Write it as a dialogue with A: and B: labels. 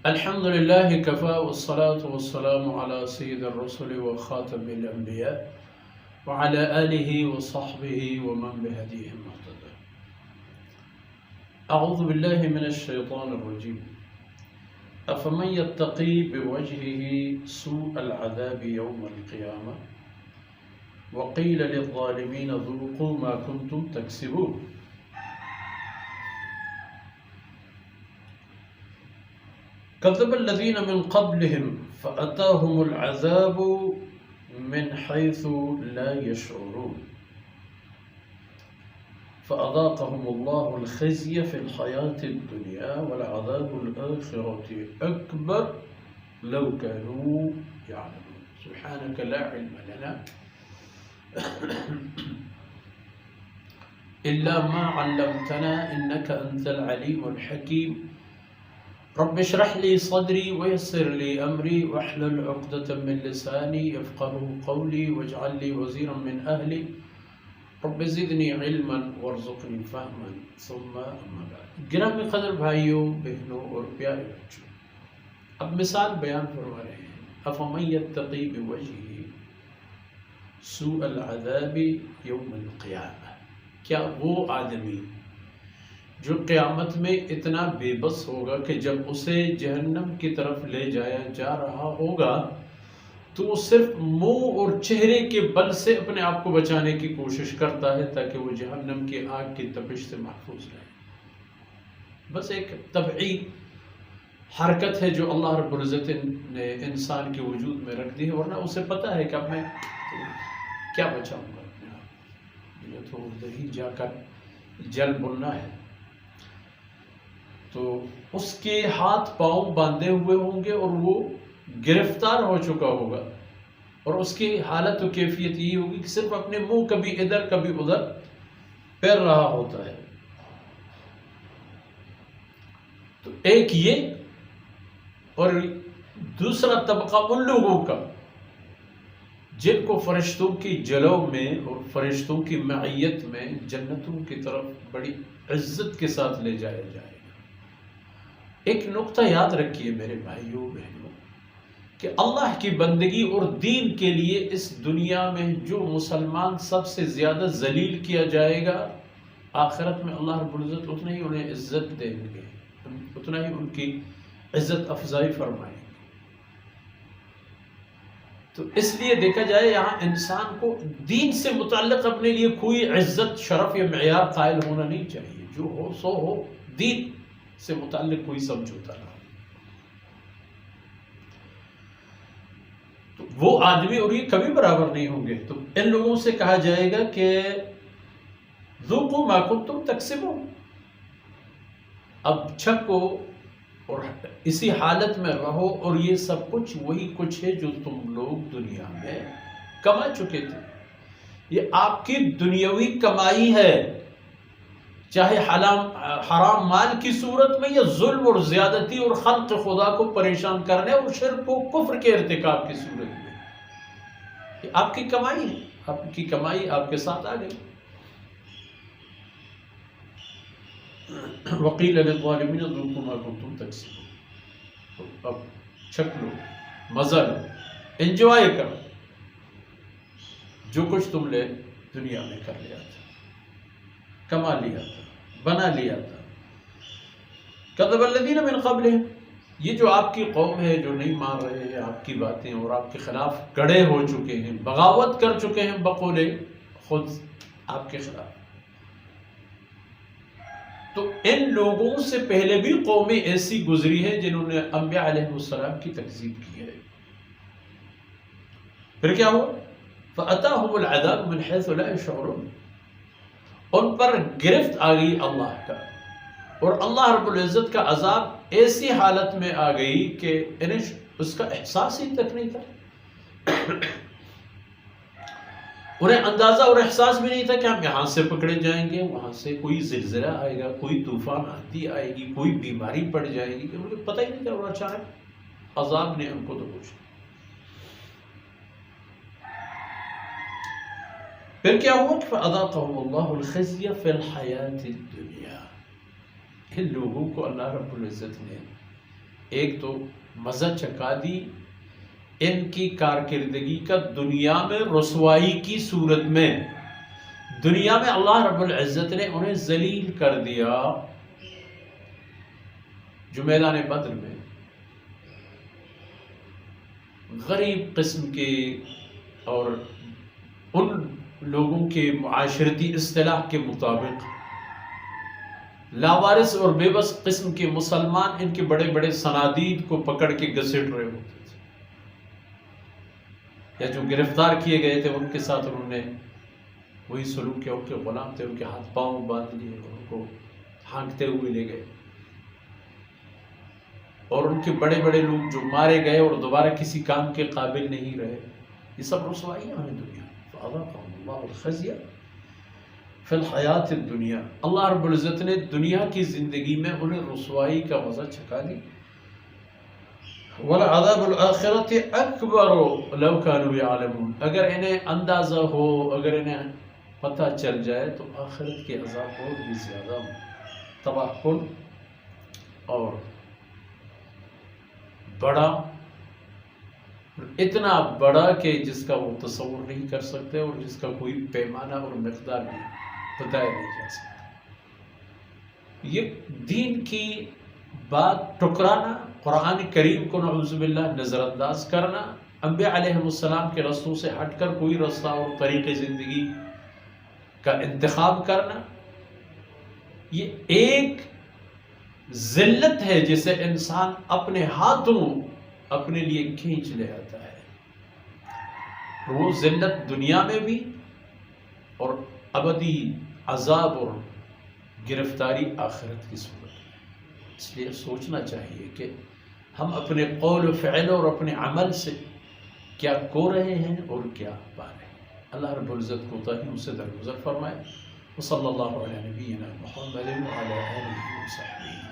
A: الحمد لله كفى والصلاة والسلام على سيد الرسل وخاتم الأنبياء وعلى آله وصحبه ومن بهديهم مهتدى. أعوذ بالله من الشيطان الرجيم. أفمن يتقي بوجهه سوء العذاب يوم القيامة وقيل للظالمين ذوقوا ما كنتم تكسبون. كذب الذين من قبلهم فأتاهم العذاب من حيث لا يشعرون فأذاقهم الله الخزي في الحياة الدنيا ولعذاب الآخرة أكبر لو كانوا يعلمون. سبحانك لا علم لنا إلا ما علمتنا إنك أنت العليم الحكيم. رب اشرح لي صدري ويسر لي أمري واحلل عقدة من لساني يفقهوا قولي واجعل لي وزيرا من أهلي رب زدني علما وارزقنی فہما ثم اما بعد. گرامی قدر بھائیوں بہنوں اور پیارے بچوں، اب مثال بیان فرما رہے ہیں. افمن یتقی بوجہہ سوء العذاب یوم القیامہ، کیا وہ آدمی جو قیامت میں اتنا بے بس ہوگا کہ جب اسے جہنم کی طرف لے جایا جا رہا ہوگا تو وہ صرف منہ اور چہرے کے بل سے اپنے آپ کو بچانے کی کوشش کرتا ہے تاکہ وہ جہنم کی آگ کی تپش سے محفوظ رہے. بس ایک طبعی حرکت ہے جو اللہ رب العزت نے انسان کے وجود میں رکھ دی ہے، ورنہ اسے پتہ ہے کہ اب میں کیا بچاؤں گا اپنے آپ، مجھے تو ادھر ہی جا کر جل بننا ہے. تو اس کے ہاتھ پاؤں باندھے ہوئے ہوں گے اور وہ گرفتار ہو چکا ہوگا، اور اس کی حالت و کیفیت یہ ہوگی کہ صرف اپنے منہ کبھی ادھر کبھی ادھر پھیر رہا ہوتا ہے. تو ایک یہ، اور دوسرا طبقہ ان لوگوں کا جن کو فرشتوں کی جلو میں اور فرشتوں کی معیت میں جنتوں کی طرف بڑی عزت کے ساتھ لے جایا جائے گا. ایک نقطہ یاد رکھیے میرے بھائیوں بہنوں کہ اللہ کی بندگی اور دین کے لیے اس دنیا میں جو مسلمان سب سے زیادہ ذلیل کیا جائے گا، آخرت میں اللہ رب العزت اتنا ہی انہیں عزت دیں گے، اتنا ہی ان کی عزت افزائی فرمائیں گے. تو اس لیے دیکھا جائے یہاں انسان کو دین سے متعلق اپنے لیے کوئی عزت شرف یا معیار قائل ہونا نہیں چاہیے. جو ہو سو ہو، دین سے متعلق کوئی سمجھوتا نہ. تو وہ آدمی اور یہ کبھی برابر نہیں ہوں گے. تو ان لوگوں سے کہا جائے گا کہ ذوقوا ما کنتم تکسبون، اب چھکو اور اسی حالت میں رہو، اور یہ سب کچھ وہی کچھ ہے جو تم لوگ دنیا میں کما چکے تھے. یہ آپ کی دنیاوی کمائی ہے، چاہے حرام مال کی صورت میں یا ظلم اور زیادتی اور خلق خدا کو پریشان کرنے اور شرک و کفر کے ارتکاب کی صورت میں. یہ آپ کی کمائی ہے، آپ کی کمائی آپ کے ساتھ آ گئی. وَقِيلَ لِلظَّالِمِينَ ذُوقُوا مَا كُنتُمْ تَكْسِبُونَ. اب چھک لو، مزہ لو، انجوائے کرو جو کچھ تم نے دنیا میں کر لیا تھا، کما لیا تھا، بنا لیا تھا. کذب الذین من قبلہم، یہ جو آپ کی قوم ہے جو نہیں مان رہے ہیں آپ کی باتیں اور آپ کے خلاف کڑے ہو چکے ہیں، بغاوت کر چکے ہیں بقول خود آپ کے خلاف. تو ان لوگوں سے پہلے بھی قومیں ایسی گزری ہیں جنہوں نے انبیاء علیہ السلام کی تکذیب کی ہے. پھر کیا ہوا؟ فَأَتَاهُمُ الْعَذَابُ مِنْ حَيْثُ لَا يَشْعُرُونَ، ان پر گرفت آ گئی اللہ کا، اور اللہ رب العزت کا عذاب ایسی حالت میں آ گئی کہ انہیں اس کا احساس ہی تک نہیں تھا. انہیں اندازہ اور احساس بھی نہیں تھا کہ ہم یہاں سے پکڑے جائیں گے، وہاں سے کوئی زلزلہ آئے گا، کوئی طوفان آندھی آئے گی، کوئی بیماری پڑ جائے گی. انہیں پتہ ہی نہیں تھا، اور اچانک عذاب نے ان کو دبوچ لیا. پھر کیا ہوا؟ فَأَذَاقَهُمُ اللَّهُ الْخِزْيَ فِي الْحَيَاةِ الدُّنْيَا. ان لوگوں کو اللہ رب العزت نے ایک تو مزہ چکا دی ان کی کارکردگی کا دنیا میں رسوائی کی صورت میں. دنیا میں اللہ رب العزت نے انہیں ذلیل کر دیا. جو میدان بدر میں غریب قسم کے اور ان لوگوں کے معاشرتی اصطلاح کے مطابق لاوارث اور بے بس قسم کے مسلمان ان کے بڑے بڑے صنادید کو پکڑ کے گھسیٹ رہے ہوتے تھے، یا جو گرفتار کیے گئے تھے ان کے ساتھ انہوں نے وہی سلوک کیا. ان کے غلام تھے، ان کے ہاتھ پاؤں باندھ لیے اور ان کو ہانکتے ہوئے لے گئے. اور ان کے بڑے بڑے لوگ جو مارے گئے اور دوبارہ کسی کام کے قابل نہیں رہے. یہ سب رسوائیاں ہیں دنیا. فَأَذَاقَهُمُ اللَّهُ الْخِزْيَ فِي الْحَيَاةِ الدُّنْيَا. اللہ رب العزت نے دنیا کی زندگی میں انہیں رسوائی کا مزہ چکھا دی. وَلَعَذَابُ الْآخِرَةِ أَكْبَرُ لَوْ كَانُوا يَعْلَمُونَ. اگر انہیں اندازہ ہو، اگر انہیں پتہ چل جائے تو آخرت کے عذاب اور بھی زیادہ تباہ کن اور بڑا، اتنا بڑا کہ جس کا وہ تصور نہیں کر سکتے اور جس کا کوئی پیمانہ اور مقدار بھی بتایا نہیں جا سکتا. یہ دین کی بات ٹکرانا، قرآن کریم کو نعوذ باللہ نظر انداز کرنا، انبیاء علیہ السلام کے رستوں سے ہٹ کر کوئی رستہ اور طریق زندگی کا انتخاب کرنا، یہ ایک ذلت ہے جسے انسان اپنے ہاتھوں اپنے لیے کھینچ لے آتا ہے. وہ ذلت دنیا میں بھی اور ابدی عذاب اور گرفتاری آخرت کی صورت میں. اس لیے سوچنا چاہیے کہ ہم اپنے قول و فعل اور اپنے عمل سے کیا کو رہے ہیں اور کیا پا رہے ہیں. اللہ رب العزت کوتاہیوں سے درگزر فرمائے. وصلی اللہ علیہ نبینا محمد وعلی آلہ وصحبہ.